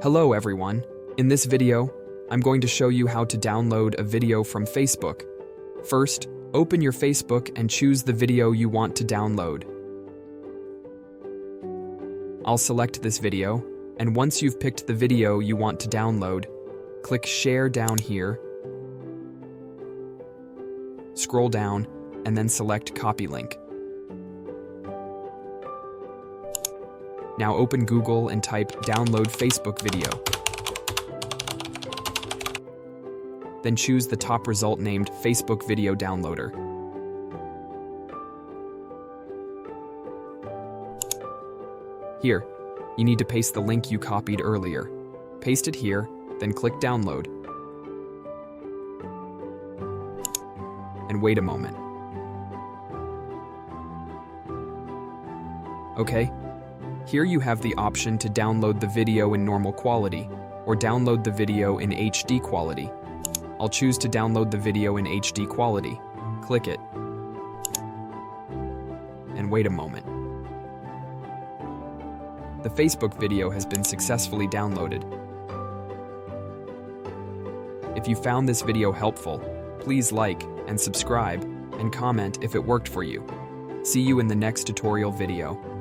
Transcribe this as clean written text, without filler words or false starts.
Hello everyone. In this video, I'm going to show you how to download a video from Facebook. First, open your Facebook and choose the video you want to download. I'll select this video, and once you've picked the video you want to download, click Share down here, scroll down, and then select Copy Link. Now open Google and type Download Facebook Video. Then choose the top result named Facebook Video Downloader. Here, you need to paste the link you copied earlier. Paste it here, then click Download. And wait a moment. Okay, here you have the option to download the video in normal quality, or download the video in HD quality. I'll choose to download the video in HD quality. Click it. And wait a moment. The Facebook video has been successfully downloaded. If you found this video helpful, please like and subscribe and comment if it worked for you. See you in the next tutorial video.